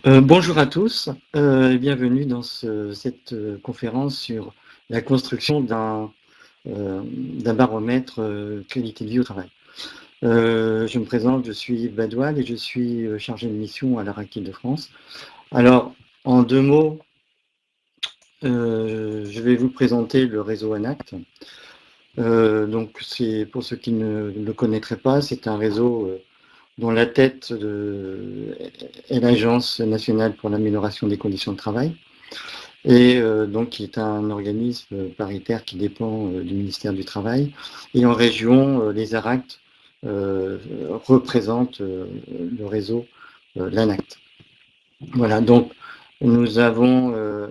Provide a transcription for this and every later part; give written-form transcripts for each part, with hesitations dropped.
Bonjour à tous et bienvenue dans cette conférence sur la construction d'un baromètre qualité de vie au travail. Je me présente, je suis Yves Badoil et je suis chargé de mission à la RAC Île-de-France. Alors, en 2 mots, je vais vous présenter le réseau ANACT. Donc, c'est pour ceux qui ne le connaîtraient pas, c'est un réseau dont la tête est l'Agence nationale pour l'amélioration des conditions de travail, et donc qui est un organisme paritaire qui dépend du ministère du Travail. Et en région, les ARACT représentent le réseau l'ANACT. Voilà, donc nous avons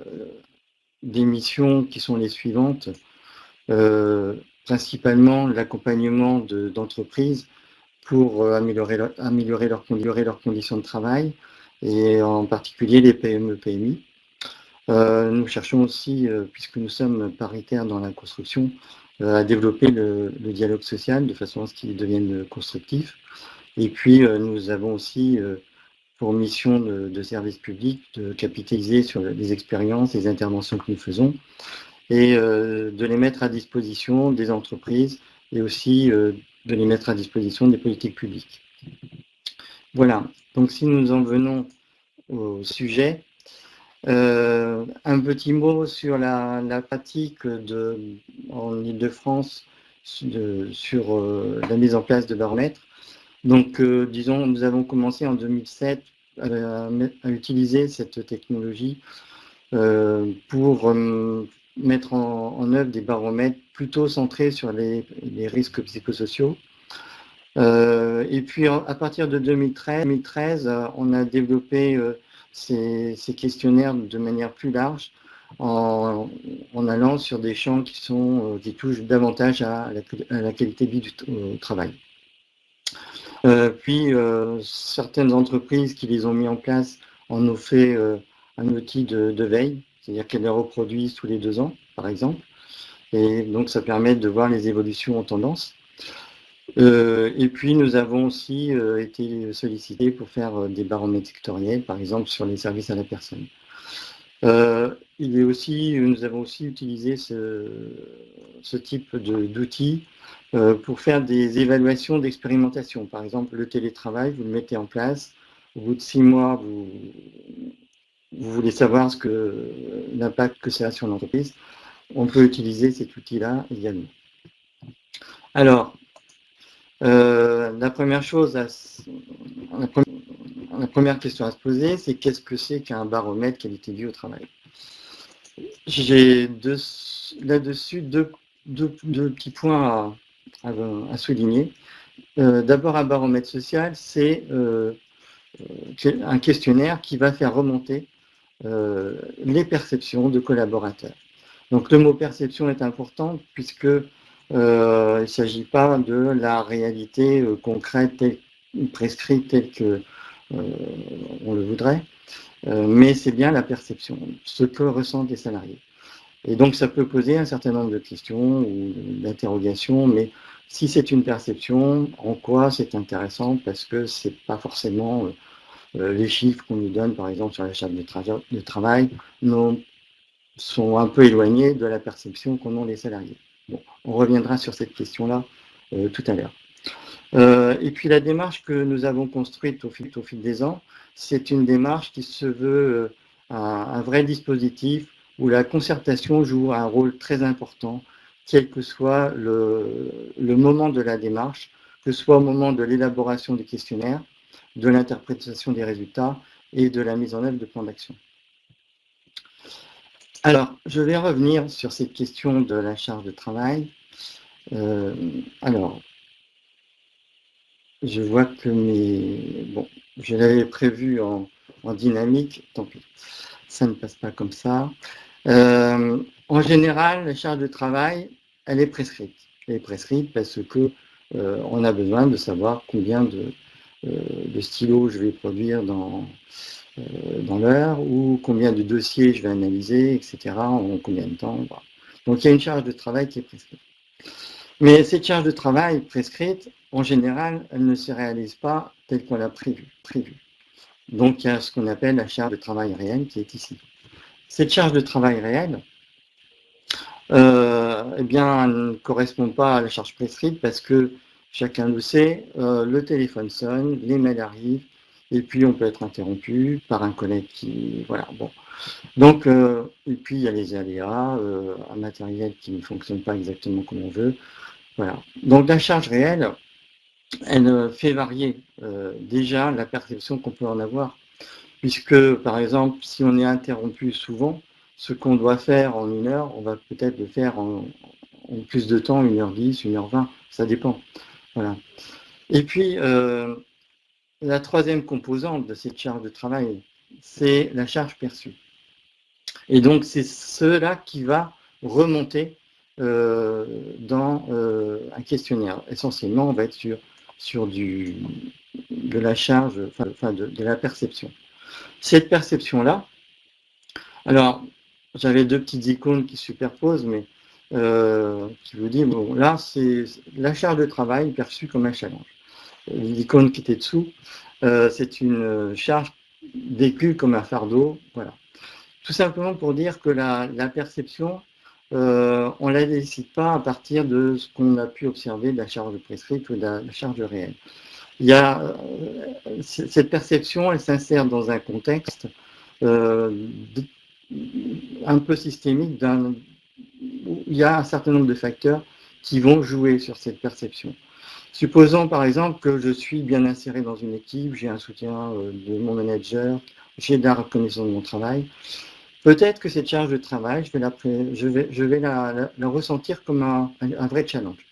des missions qui sont les suivantes. Principalement l'accompagnement d'entreprises pour améliorer leurs conditions de travail, et en particulier les PME-PMI. Nous cherchons aussi, puisque nous sommes paritaires dans la construction, à développer le dialogue social de façon à ce qu'il devienne constructif. Et puis, nous avons aussi pour mission de service public de capitaliser sur les expériences, les interventions que nous faisons, et de les mettre à disposition des entreprises, et aussi de les mettre à disposition des politiques publiques. Voilà, donc si nous en venons au sujet, un petit mot sur la pratique en Île-de-France sur la mise en place de baromètres. Donc, disons, nous avons commencé en 2007 à utiliser cette technologie pour mettre en œuvre des baromètres plutôt centrés sur les risques psychosociaux. Et puis, à partir de 2013, on a développé ces questionnaires de manière plus large en allant sur des champs qui touchent davantage à la qualité de vie au travail. Puis, certaines entreprises qui les ont mis en place en ont fait un outil de veille, c'est-à-dire qu'elles les reproduisent tous les 2 ans, par exemple. Et donc, ça permet de voir les évolutions en tendance. Et puis, nous avons aussi été sollicités pour faire des baromètres sectoriels, par exemple sur les services à la personne. Nous avons aussi utilisé ce type d'outils pour faire des évaluations d'expérimentation. Par exemple, le télétravail, vous le mettez en place. Au bout de 6 mois, vous voulez savoir l'impact que ça a sur l'entreprise. On peut utiliser cet outil-là également. Alors, la première question à se poser, c'est qu'est-ce que c'est qu'un baromètre qualité de vie au travail? J'ai là-dessus deux petits points à souligner. D'abord, un baromètre social, c'est un questionnaire qui va faire remonter les perceptions de collaborateurs. Donc le mot perception est important puisque il ne s'agit pas de la réalité concrète prescrite telle que on le voudrait, mais c'est bien la perception, ce que ressentent les salariés. Et donc ça peut poser un certain nombre de questions ou d'interrogations, mais si c'est une perception, en quoi c'est intéressant? Parce que c'est pas forcément les chiffres qu'on nous donne, par exemple sur la charte de travail, sont un peu éloignés de la perception qu'en ont les salariés. Bon, on reviendra sur cette question-là tout à l'heure. Et puis la démarche que nous avons construite au fil des ans, c'est une démarche qui se veut un vrai dispositif où la concertation joue un rôle très important, quel que soit le moment de la démarche, que ce soit au moment de l'élaboration des questionnaires, de l'interprétation des résultats et de la mise en œuvre de plans d'action. Alors, je vais revenir sur cette question de la charge de travail. Alors, je vois que je l'avais prévu en dynamique, tant pis, ça ne passe pas comme ça. En général, la charge de travail, elle est prescrite. Elle est prescrite parce que on a besoin de savoir combien de stylos je vais produire dans l'heure, ou combien de dossiers je vais analyser, etc., en combien de temps. Voilà. Donc il y a une charge de travail qui est prescrite. Mais cette charge de travail prescrite, en général, elle ne se réalise pas telle qu'on l'a prévu. Donc, il y a ce qu'on appelle la charge de travail réel qui est ici. Cette charge de travail réel, eh bien, elle ne correspond pas à la charge prescrite parce que chacun le sait, le téléphone sonne, les mails arrivent, et puis on peut être interrompu par un collègue qui, voilà, bon. Donc, et puis il y a les aléas, un matériel qui ne fonctionne pas exactement comme on veut, voilà. Donc la charge réelle, elle fait varier déjà la perception qu'on peut en avoir, puisque par exemple, si on est interrompu souvent, ce qu'on doit faire en 1 heure, on va peut-être le faire en plus de temps, 1h10, 1h20, ça dépend. Voilà. Et puis, la troisième composante de cette charge de travail, c'est la charge perçue. Et donc, c'est cela qui va remonter dans un questionnaire. Essentiellement, on va être sur de la charge, enfin de la perception. Cette perception-là, alors, j'avais 2 petites icônes qui se superposent, mais qui vous dit, bon, là, c'est la charge de travail perçue comme un challenge. L'icône qui était dessous, c'est une charge vécue comme un fardeau, voilà. Tout simplement pour dire que la perception, on ne la décide pas à partir de ce qu'on a pu observer de la charge prescrite ou de la charge réelle. Il y a, cette perception, elle s'insère dans un contexte un peu systémique, où il y a un certain nombre de facteurs qui vont jouer sur cette perception. Supposons par exemple que je suis bien inséré dans une équipe, j'ai un soutien de mon manager, j'ai de la reconnaissance de mon travail. Peut-être que cette charge de travail, je vais la ressentir comme un vrai challenge.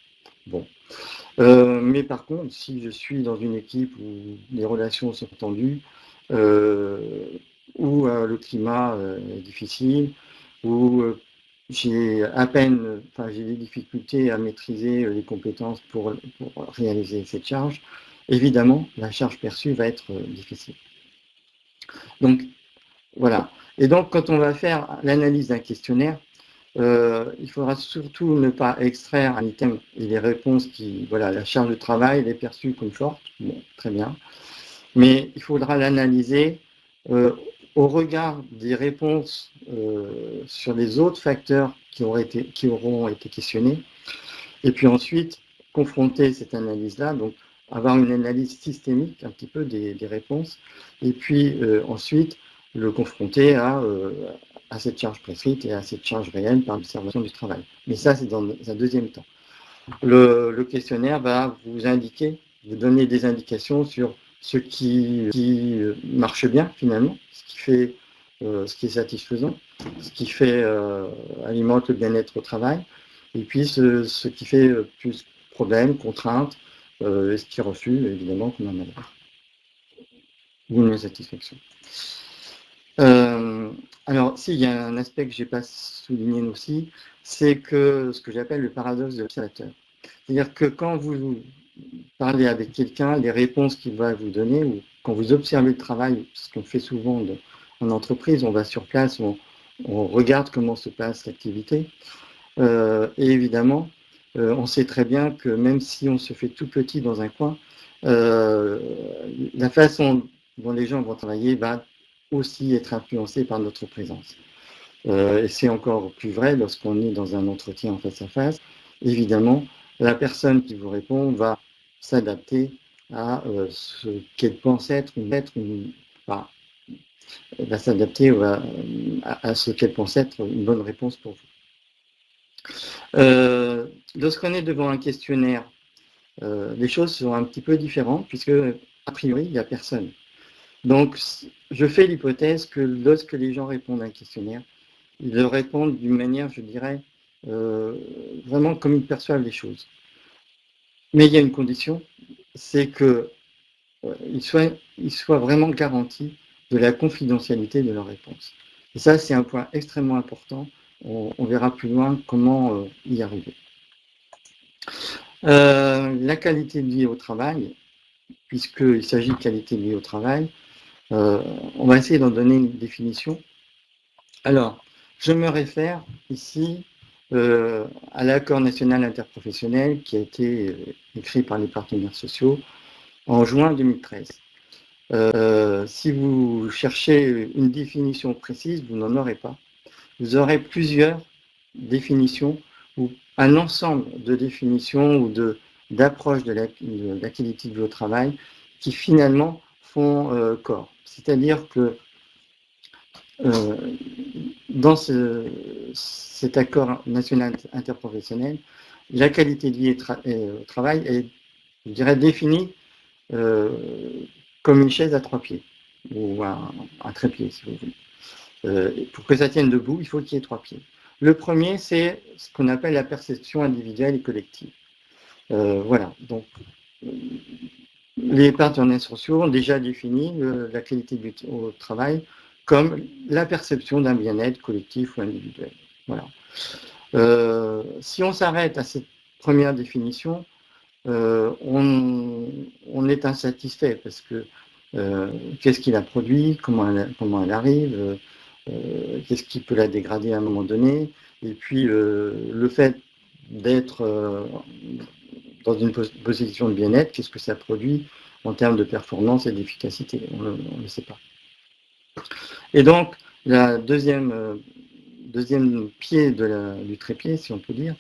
Bon. Mais par contre, si je suis dans une équipe où les relations sont tendues, où le climat est difficile, où j'ai j'ai des difficultés à maîtriser les compétences pour réaliser cette charge, évidemment, la charge perçue va être difficile. Donc, voilà. Et donc, quand on va faire l'analyse d'un questionnaire, il faudra surtout ne pas extraire un item et les réponses qui, voilà, la charge de travail, elle est perçue comme forte, bon, très bien, mais il faudra l'analyser au regard des réponses sur les autres facteurs qui auront été questionnés, et puis ensuite confronter cette analyse-là, donc avoir une analyse systémique un petit peu des réponses, et puis ensuite le confronter à cette charge prescrite et à cette charge réelle par l'observation du travail. Mais ça, c'est dans un deuxième temps. Le questionnaire va vous indiquer, vous donner des indications sur ce qui marche bien finalement, ce qui est satisfaisant, ce qui alimente le bien-être au travail, et puis ce qui fait plus problème, contrainte, et ce qui est reçu évidemment comme un malheur ou une insatisfaction. Alors, s'il y a un aspect que je n'ai pas souligné aussi, c'est que ce que j'appelle le paradoxe de l'observateur. C'est-à-dire que quand vous parlez avec quelqu'un, les réponses qu'il va vous donner, ou quand vous observez le travail, ce qu'on fait souvent en entreprise, on va sur place, on regarde comment se passe l'activité. Et évidemment, on sait très bien que même si on se fait tout petit dans un coin, la façon dont les gens vont travailler va aussi être influencée par notre présence. Et c'est encore plus vrai lorsqu'on est dans un entretien en face à face. Évidemment, la personne qui vous répond va s'adapter à ce qu'elle pense être enfin, elle va s'adapter à ce qu'elle pense être une bonne réponse pour vous. Lorsqu'on est devant un questionnaire, les choses sont un petit peu différentes puisque, a priori, il n'y a personne. Donc, je fais l'hypothèse que lorsque les gens répondent à un questionnaire, ils le répondent d'une manière, je dirais, vraiment comme ils perçoivent les choses. Mais il y a une condition, c'est qu'ils soient vraiment garantis de la confidentialité de leurs réponses. Et ça, c'est un point extrêmement important. On verra plus loin comment y arriver. La qualité de vie au travail, puisqu'il s'agit de qualité de vie au travail, on va essayer d'en donner une définition. Alors, je me réfère ici à l'accord national interprofessionnel qui a été écrit par les partenaires sociaux en juin 2013. Si vous cherchez une définition précise, vous n'en aurez pas. Vous aurez plusieurs définitions ou un ensemble de définitions ou d'approches de la qualité de vie au travail qui finalement font corps. C'est-à-dire que dans cet accord national interprofessionnel, la qualité de vie au travail est, je dirais, définie comme une chaise à 3 pieds, ou un trépied, si vous voulez. Pour que ça tienne debout, il faut qu'il y ait 3 pieds. Le premier, c'est ce qu'on appelle la perception individuelle et collective. Voilà, donc les partenaires sociaux ont déjà défini la qualité de vie au travail comme la perception d'un bien-être collectif ou individuel. Voilà. Si on s'arrête à cette première définition, on est insatisfait parce que qu'est-ce qu'il a produit, comment elle arrive, qu'est-ce qui peut la dégrader à un moment donné, et puis le fait d'être dans une position de bien-être, qu'est-ce que ça produit en termes de performance et d'efficacité, on ne le sait pas. Et donc, la deuxième pied du trépied, si on peut dire,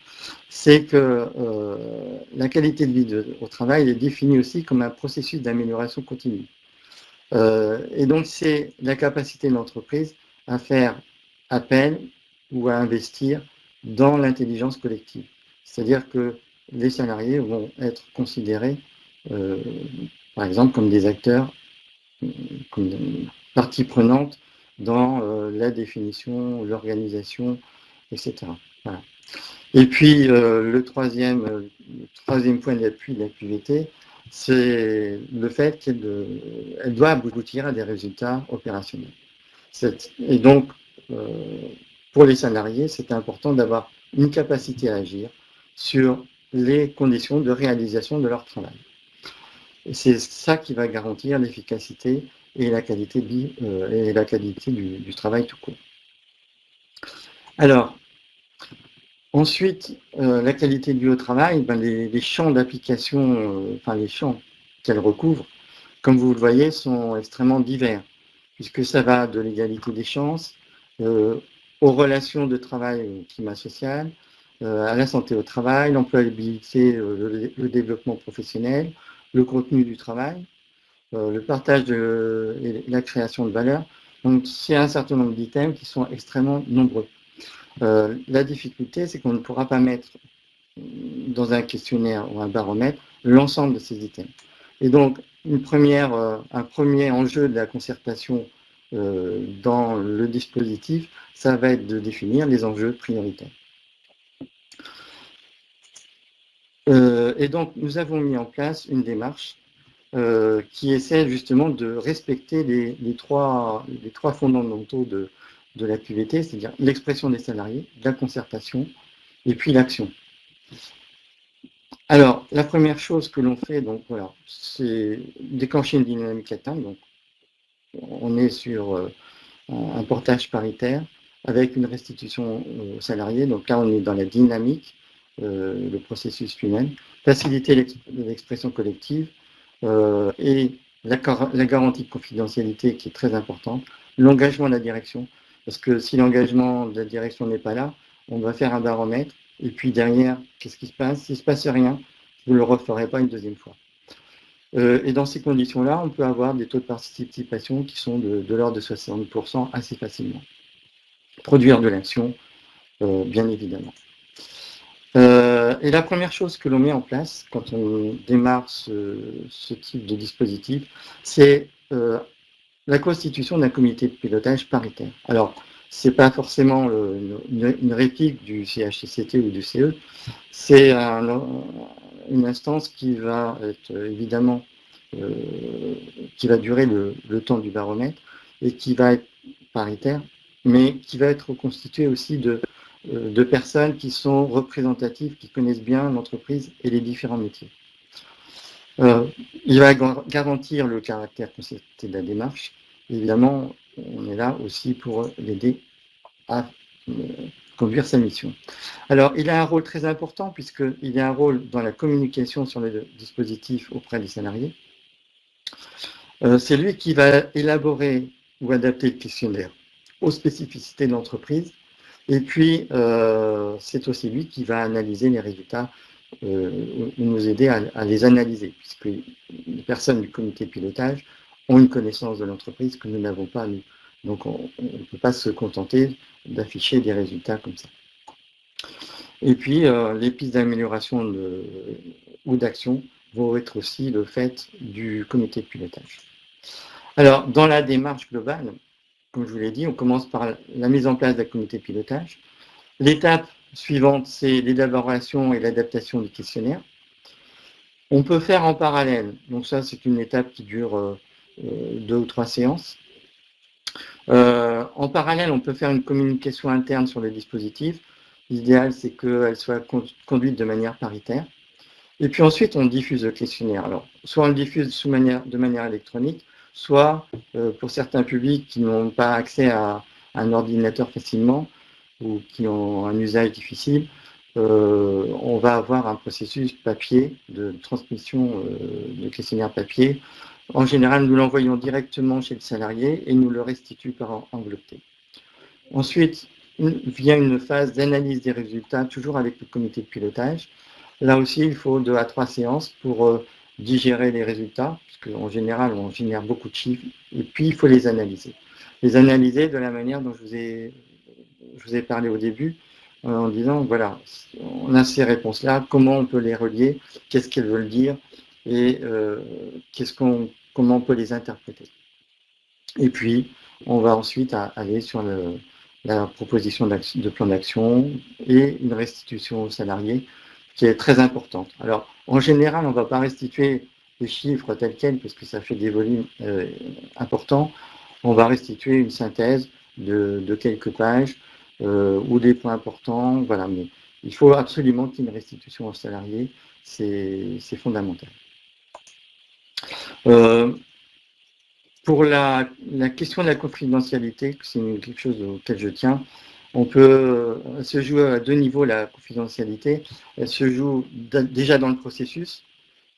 c'est que la qualité de vie au travail est définie aussi comme un processus d'amélioration continue. Et donc, c'est la capacité de l'entreprise à faire appel ou à investir dans l'intelligence collective. C'est-à-dire que les salariés vont être considérés, par exemple, comme des acteurs, comme des parties prenantes dans la définition, l'organisation, etc. Voilà. Et puis, le troisième point d'appui de l'activité, c'est le fait qu'elle doit aboutir à des résultats opérationnels. Et donc, pour les salariés, c'est important d'avoir une capacité à agir sur les conditions de réalisation de leur travail. Et c'est ça qui va garantir l'efficacité et la qualité de vie et la qualité du travail tout court. Alors, ensuite, la qualité de vie au travail, les champs d'application, enfin les champs qu'elle recouvre, comme vous le voyez, sont extrêmement divers, puisque ça va de l'égalité des chances, aux relations de travail au climat social, à la santé au travail, l'employabilité, le développement professionnel, le contenu du travail, le partage et la création de valeur. Donc, c'est un certain nombre d'items qui sont extrêmement nombreux. La difficulté, c'est qu'on ne pourra pas mettre dans un questionnaire ou un baromètre l'ensemble de ces items. Et donc, un premier enjeu de la concertation dans le dispositif, ça va être de définir les enjeux prioritaires. Et donc, nous avons mis en place une démarche qui essaie justement de respecter les trois fondamentaux de la QVT, c'est-à-dire l'expression des salariés, la concertation et puis l'action. Alors, la première chose que l'on fait, donc voilà, c'est déclencher une dynamique atteinte. Donc, on est sur un portage paritaire avec une restitution aux salariés. Donc là, on est dans la dynamique, le processus lui-même, faciliter l'expression collective et la garantie de confidentialité qui est très importante, l'engagement de la direction, parce que si l'engagement de la direction n'est pas là, on va faire un baromètre, et puis derrière, qu'est-ce qui se passe? S'il ne se passe rien, vous ne le referez pas une deuxième fois. Et dans ces conditions-là, on peut avoir des taux de participation qui sont de l'ordre de 60% assez facilement. Produire de l'action, bien évidemment. Et la première chose que l'on met en place quand on démarre ce type de dispositif, c'est la constitution d'un comité de pilotage paritaire. Alors, ce n'est pas forcément une réplique du CHSCT ou du CE, c'est une instance qui va être évidemment qui va durer le temps du baromètre et qui va être paritaire, mais qui va être constituée aussi de personnes qui sont représentatives, qui connaissent bien l'entreprise et les différents métiers. Il va garantir le caractère concerté de la démarche. Évidemment, on est là aussi pour l'aider à conduire sa mission. Alors, il a un rôle très important puisqu'il a un rôle dans la communication sur le dispositif auprès des salariés. C'est lui qui va élaborer ou adapter le questionnaire aux spécificités de l'entreprise. Et puis, c'est aussi lui qui va analyser les résultats, ou nous aider à les analyser, puisque les personnes du comité de pilotage ont une connaissance de l'entreprise que nous n'avons pas, nous. Donc, on ne peut pas se contenter d'afficher des résultats comme ça. Et puis, les pistes d'amélioration ou d'action vont être aussi le fait du comité de pilotage. Alors, dans la démarche globale, comme je vous l'ai dit, on commence par la mise en place d'un comité de pilotage. L'étape suivante, c'est l'élaboration et l'adaptation du questionnaire. On peut faire en parallèle, donc ça c'est une étape qui dure 2 ou 3 séances. En parallèle, on peut faire une communication interne sur le dispositif. L'idéal, c'est qu'elle soit conduite de manière paritaire. Et puis ensuite, on diffuse le questionnaire. Alors, soit on le diffuse de manière électronique, soit pour certains publics qui n'ont pas accès à un ordinateur facilement ou qui ont un usage difficile, on va avoir un processus papier de transmission de questionnaire papier. En général, nous l'envoyons directement chez le salarié et nous le restitue par enveloppé. Ensuite, vient une phase d'analyse des résultats, toujours avec le comité de pilotage. Là aussi, il faut 2 à 3 séances pour digérer les résultats, puisque en général, on génère beaucoup de chiffres, et puis il faut les analyser. Les analyser de la manière dont je vous ai parlé au début, en disant, voilà, on a ces réponses-là, comment on peut les relier, qu'est-ce qu'elles veulent dire, et comment on peut les interpréter. Et puis, on va ensuite aller sur la proposition de plan d'action et une restitution aux salariés qui est très importante. Alors, en général, on ne va pas restituer les chiffres tels quels parce que ça fait des volumes importants. On va restituer une synthèse de quelques pages ou des points importants. Voilà, mais il faut absolument qu'il y ait une restitution aux salariés. C'est fondamental. Pour la question de la confidentialité, c'est quelque chose auquel je tiens, on peut se jouer à 2 niveaux la confidentialité. Elle se joue déjà dans le processus.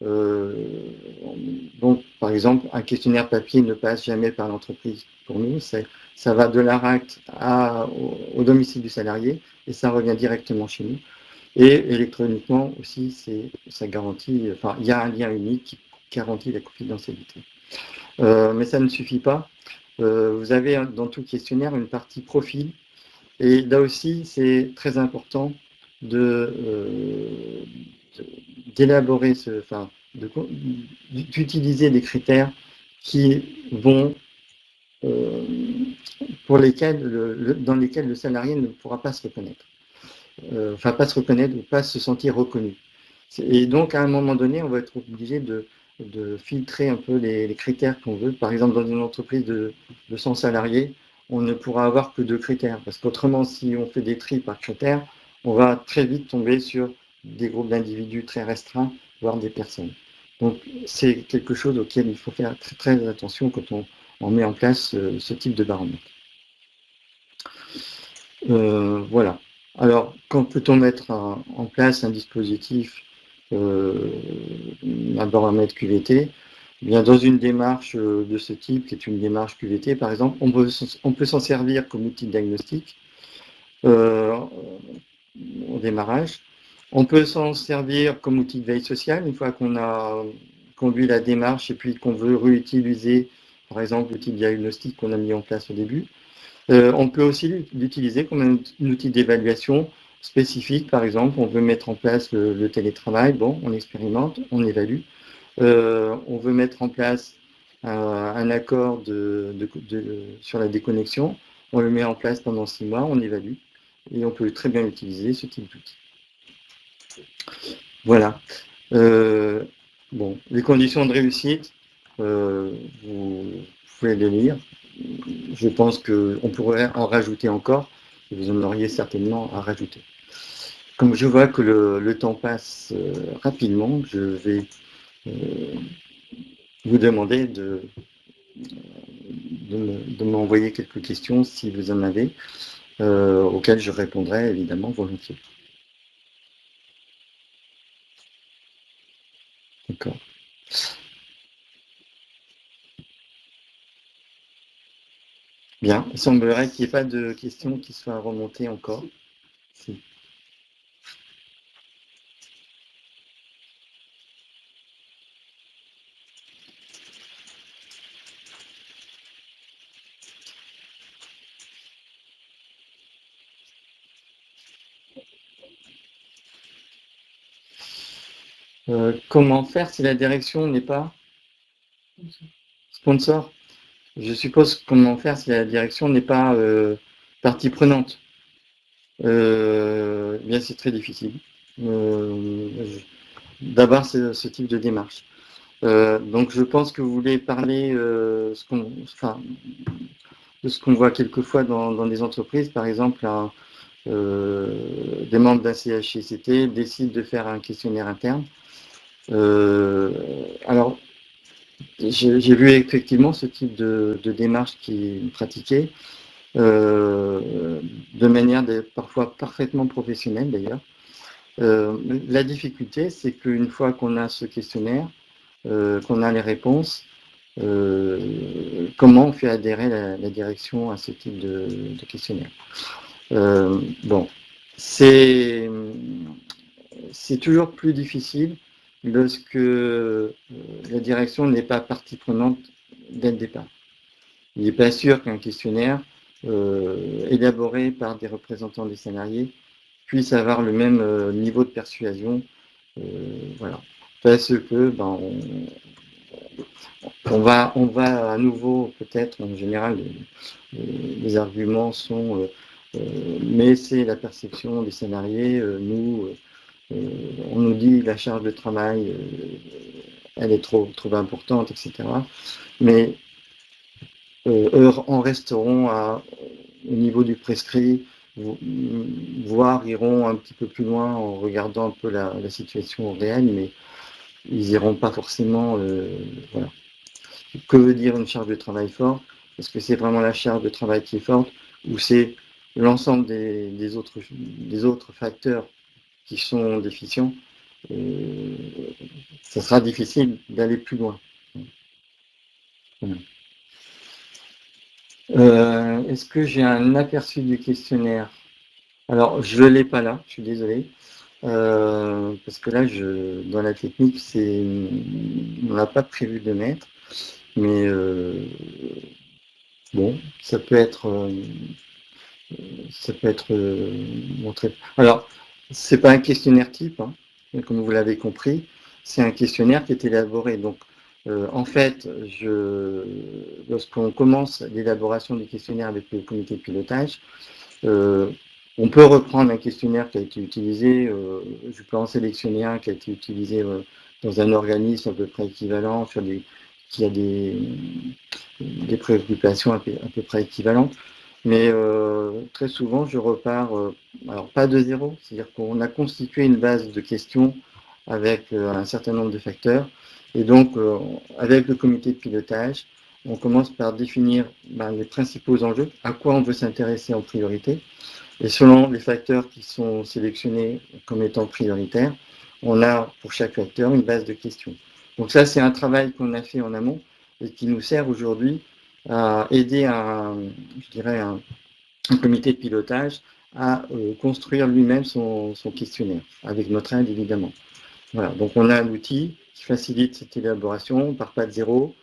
Donc, par exemple, un questionnaire papier ne passe jamais par l'entreprise pour nous. Ça va de l'ARACT au domicile du salarié et ça revient directement chez nous. Et électroniquement aussi, ça garantit, enfin, il y a un lien unique qui garantit la confidentialité. Mais ça ne suffit pas. Vous avez dans tout questionnaire une partie profil. Et là aussi, c'est très important d'élaborer, d'utiliser des critères qui vont, dans lesquels le salarié ne pourra pas se reconnaître. Pas se reconnaître ou pas se sentir reconnu. Et donc, à un moment donné, on va être obligé de filtrer un peu les critères qu'on veut. Par exemple, dans une entreprise de 100 salariés, on ne pourra avoir que 2 critères. Parce qu'autrement, si on fait des tris par critères, on va très vite tomber sur des groupes d'individus très restreints, voire des personnes. Donc, c'est quelque chose auquel il faut faire très, très attention quand on met en place ce type de baromètre. Voilà. Alors, quand peut-on mettre en place un dispositif, un baromètre QVT? Eh bien, dans une démarche de ce type, qui est une démarche QVT, par exemple, on peut s'en servir comme outil de diagnostic au démarrage. On peut s'en servir comme outil de veille sociale, une fois qu'on a conduit la démarche et puis qu'on veut réutiliser, par exemple, l'outil de diagnostic qu'on a mis en place au début. On peut aussi l'utiliser comme un outil d'évaluation spécifique. Par exemple, on veut mettre en place le télétravail. Bon, on expérimente, on évalue. On veut mettre en place un accord sur la déconnexion. On le met en place pendant 6 mois, on évalue. Et on peut très bien utiliser ce type d'outil. Voilà. Bon, les conditions de réussite, vous pouvez les lire. Je pense qu'on pourrait en rajouter encore, et vous en auriez certainement à rajouter. Comme je vois que le temps passe rapidement, je vais vous demander de m'envoyer quelques questions si vous en avez, auxquelles je répondrai évidemment volontiers. D'accord. Bien, il semblerait qu'il n'y ait pas de questions qui soient remontées encore. Si. Comment faire si la direction n'est pas sponsor? Je suppose comment faire si la direction n'est pas partie prenante. Bien, c'est très difficile d'avoir ce type de démarche. Donc, je pense que vous voulez parler de ce qu'on voit quelquefois dans des entreprises, par exemple, des membres d'un CHSCT décident de faire un questionnaire interne. Alors, j'ai vu effectivement ce type de démarche qui est pratiquée de manière parfois parfaitement professionnelle d'ailleurs. La difficulté, c'est qu'une fois qu'on a ce questionnaire, qu'on a les réponses, comment on fait adhérer la direction à ce type de questionnaire. Bon, c'est toujours plus difficile lorsque la direction n'est pas partie prenante dès le départ. Il n'est pas sûr qu'un questionnaire élaboré par des représentants des salariés puisse avoir le même niveau de persuasion. Voilà. Parce que on va à nouveau, peut-être, en général, les arguments sont mais c'est la perception des salariés, on nous dit la charge de travail, elle est trop importante, etc. Mais eux en resteront au niveau du prescrit, voire iront un petit peu plus loin en regardant un peu la situation réelle, mais ils n'iront pas forcément. Voilà. Que veut dire une charge de travail forte? Est-ce que c'est vraiment la charge de travail qui est forte ou c'est l'ensemble des autres facteurs qui sont déficients? Ça sera difficile d'aller plus loin. Voilà. Est-ce que j'ai un aperçu du questionnaire? Alors, je ne l'ai pas là, je suis désolé. Parce que là, dans la technique, on n'a pas prévu de mettre. Mais bon, ça peut être montré. Alors, c'est pas un questionnaire type, hein, comme vous l'avez compris, c'est un questionnaire qui est élaboré. Donc, en fait, lorsqu'on commence l'élaboration du questionnaire avec le comité de pilotage, on peut reprendre un questionnaire qui a été utilisé, je peux en sélectionner un qui a été utilisé dans un organisme à peu près équivalent, qui a des préoccupations à peu près équivalentes. Mais très souvent, je repars, alors pas de zéro, c'est-à-dire qu'on a constitué une base de questions avec un certain nombre de facteurs. Et donc, avec le comité de pilotage, on commence par définir les principaux enjeux, à quoi on veut s'intéresser en priorité. Et selon les facteurs qui sont sélectionnés comme étant prioritaires, on a pour chaque facteur une base de questions. Donc ça, c'est un travail qu'on a fait en amont et qui nous sert aujourd'hui à aider un comité de pilotage à construire lui-même son questionnaire, avec notre aide évidemment. Voilà, donc on a un outil qui facilite cette élaboration, on ne part pas de zéro,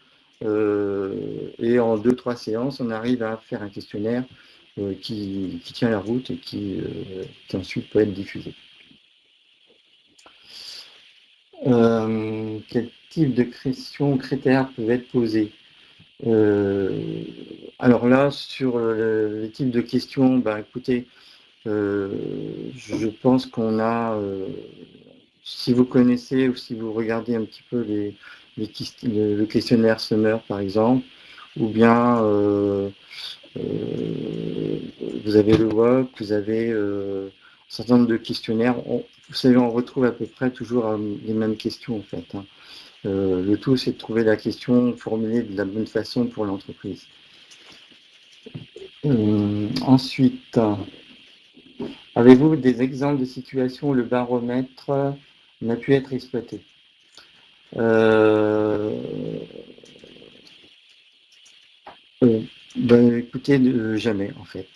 et en 2-3 séances, on arrive à faire un questionnaire qui tient la route et qui ensuite peut être diffusé. Quel type de questions, critères peuvent être posés? Alors là, sur les types de questions, écoutez, je pense qu'on a, si vous connaissez ou si vous regardez un petit peu le questionnaire Summer par exemple, ou bien vous avez le WOC, vous avez un certain nombre de questionnaires. Vous savez, on retrouve à peu près toujours les mêmes questions en fait. Hein. Le tout, c'est de trouver la question formulée de la bonne façon pour l'entreprise. Ensuite, avez-vous des exemples de situations où le baromètre n'a pu être exploité? Ben, écoutez, jamais en fait.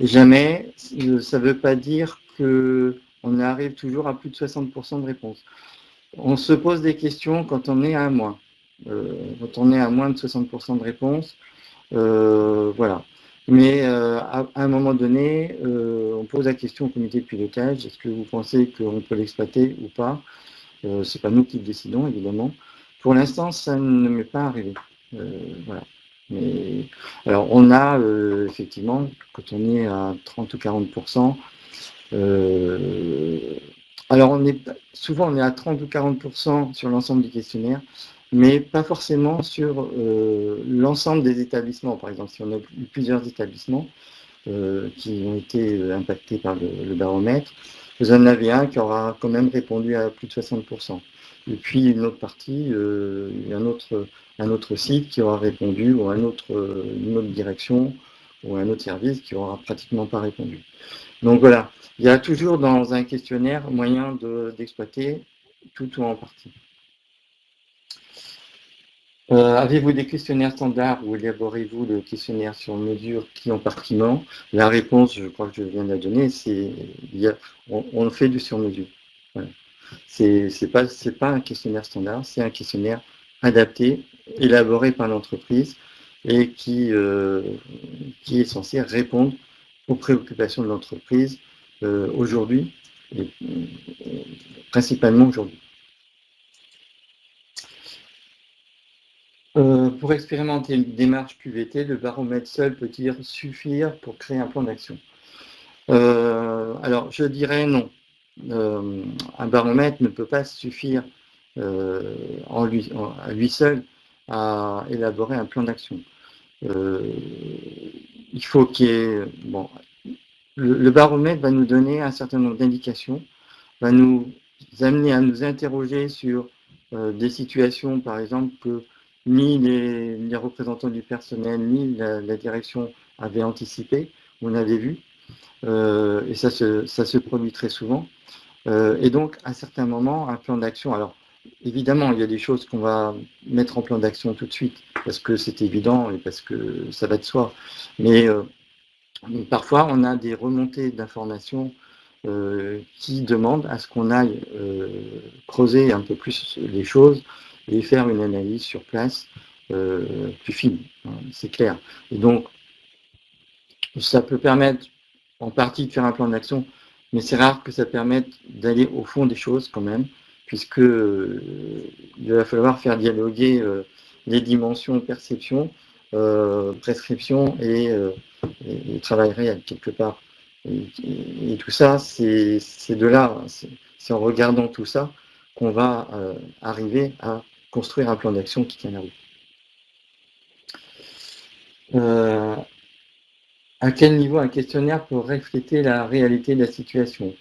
Jamais, ça ne veut pas dire qu'on arrive toujours à plus de 60% de réponse. On se pose des questions quand on est à moins. Quand on est à moins de 60% de réponse, voilà. Mais à un moment donné, on pose la question au comité de pilotage, est-ce que vous pensez qu'on peut l'exploiter ou pas? C'est pas nous qui le décidons, évidemment. Pour l'instant, ça ne m'est pas arrivé. Voilà. Mais, alors, on a effectivement, quand on est à 30 ou 40%, alors souvent on est à 30 ou 40% sur l'ensemble du questionnaire, mais pas forcément sur l'ensemble des établissements. Par exemple, si on a eu plusieurs établissements qui ont été impactés par le baromètre, vous en avez un qui aura quand même répondu à plus de 60%. Et puis une autre partie, un autre site qui aura répondu, ou une autre direction, ou un autre service qui aura pratiquement pas répondu. Donc voilà, il y a toujours dans un questionnaire moyen d'exploiter tout ou en partie. Avez-vous des questionnaires standards ou élaborez-vous le questionnaire sur mesure client par client? La réponse, je crois que je viens de la donner, c'est on fait du sur mesure. Voilà. C'est pas un questionnaire standard, c'est un questionnaire adapté, élaboré par l'entreprise et qui est censé répondre aux préoccupations de l'entreprise aujourd'hui, et principalement aujourd'hui. Pour expérimenter une démarche QVT, le baromètre seul peut-il suffire pour créer un plan d'action? Alors, je dirais non. Un baromètre ne peut pas suffire à lui seul à élaborer un plan d'action. Il faut qu'il y ait... Bon, le baromètre va nous donner un certain nombre d'indications, va nous amener à nous interroger sur des situations, par exemple, que ni les représentants du personnel, ni la direction avaient anticipé, on avait vu, et ça se produit très souvent. Et donc, à certains moments, un plan d'action, alors évidemment, il y a des choses qu'on va mettre en plan d'action tout de suite, parce que c'est évident et parce que ça va de soi. Mais parfois, on a des remontées d'informations qui demandent à ce qu'on aille creuser un peu plus les choses et faire une analyse sur place plus fine, hein, c'est clair. Et donc, ça peut permettre en partie de faire un plan d'action, mais c'est rare que ça permette d'aller au fond des choses quand même, puisque il va falloir faire dialoguer les dimensions perception, prescription et travail réel quelque part. Et tout ça, c'est de là, c'est en regardant tout ça qu'on va arriver à construire un plan d'action qui tient la route. À quel niveau un questionnaire peut refléter la réalité de la situation?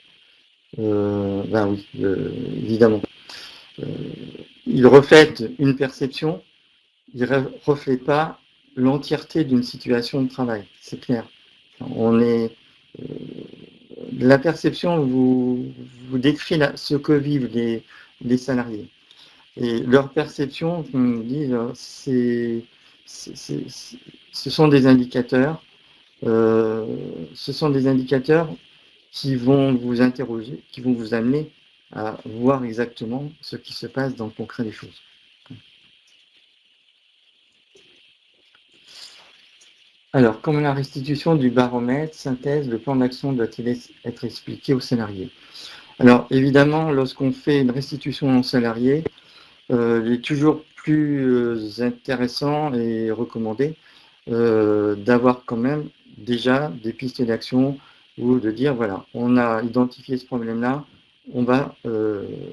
Ben oui, évidemment. Euh, il reflète une perception, il ne reflète pas l'entièreté d'une situation de travail, c'est clair. On est, euh, la perception vous décrit ce que vivent les salariés. Et leur perception, je me dis, ce sont des indicateurs. Ce sont des indicateurs qui vont vous interroger, qui vont vous amener à voir exactement ce qui se passe dans le concret des choses. Alors, comme la restitution du baromètre, synthèse, le plan d'action doit-il être expliqué aux salariés? Alors, évidemment, lorsqu'on fait une restitution aux salariés, il est toujours plus intéressant et recommandé d'avoir quand même déjà des pistes d'action ou de dire, voilà, on a identifié ce problème-là, on va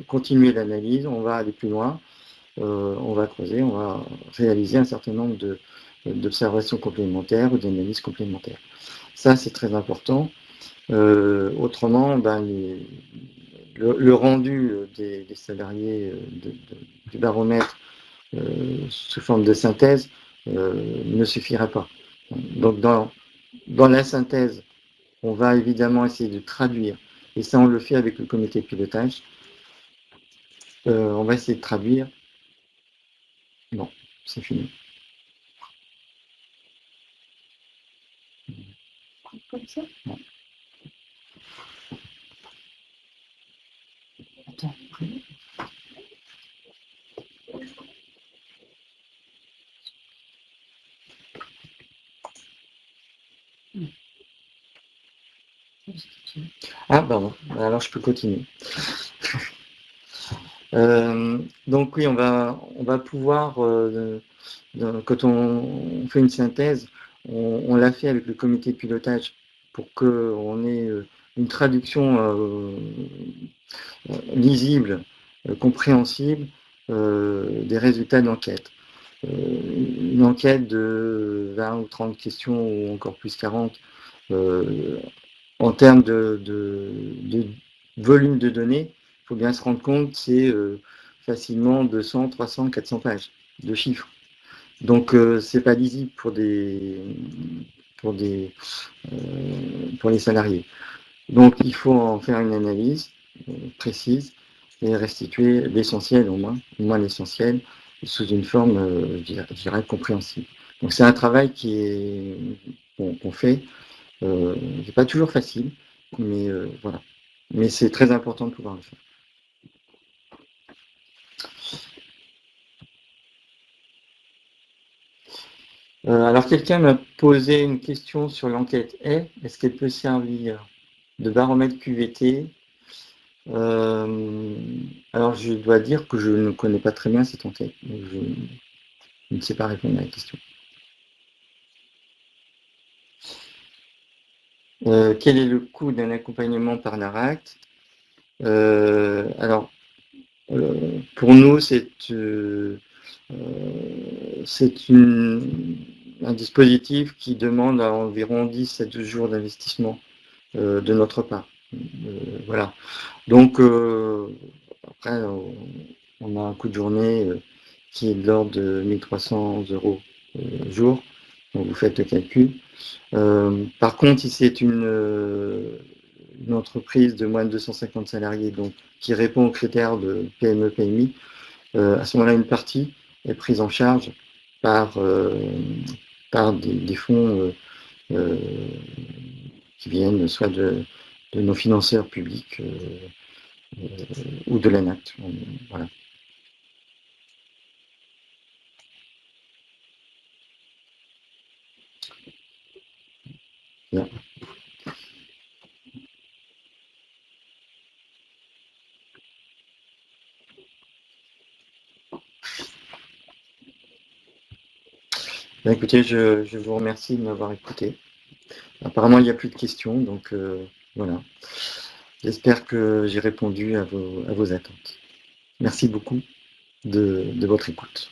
continuer l'analyse, on va aller plus loin, on va creuser, on va réaliser un certain nombre d'observations complémentaires ou d'analyses complémentaires. Ça, c'est très important. Autrement, ben, le rendu des salariés du baromètre sous forme de synthèse ne suffira pas. Donc, dans la synthèse, on va évidemment essayer de traduire, et ça, on le fait avec le comité de pilotage. On va essayer de traduire. Non, c'est fini. Comme ça. Ouais. Attends. Ah, pardon. Alors, je peux continuer. Donc oui, on va pouvoir, quand on fait une synthèse, on l'a fait avec le comité de pilotage pour qu'on ait une traduction lisible, compréhensible des résultats d'enquête. Une enquête de 20 ou 30 questions ou encore plus 40 en termes de volume de données, il faut bien se rendre compte que c'est facilement 200, 300, 400 pages de chiffres. Donc c'est pas lisible pour les salariés. Donc il faut en faire une analyse précise et restituer l'essentiel au moins l'essentiel sous une forme, je dirais, compréhensible. Donc c'est un travail qu'on fait. C'est pas toujours facile, mais voilà. Mais c'est très important de pouvoir le faire. Alors quelqu'un m'a posé une question sur l'enquête E. Est-ce qu'elle peut servir de baromètre QVT? Alors je dois dire que je ne connais pas très bien cette enquête. Donc je ne sais pas répondre à la question. Quel est le coût d'un accompagnement par NARACT? Alors, pour nous, c'est un dispositif qui demande à environ 10 à 12 jours d'investissement de notre part. Voilà. Donc, après, on a un coût de journée qui est de l'ordre de 1300 € jour. Donc, vous faites le calcul. Par contre, si c'est une entreprise de moins de 250 salariés, donc qui répond aux critères de PME, PMI, à ce moment-là, une partie est prise en charge par, par des fonds qui viennent soit de nos financeurs publics ou de l'ANACT. Voilà. Bien. Bien, écoutez, je vous remercie de m'avoir écouté. Apparemment, il n'y a plus de questions, donc voilà. J'espère que j'ai répondu à vos attentes. Merci beaucoup de votre écoute.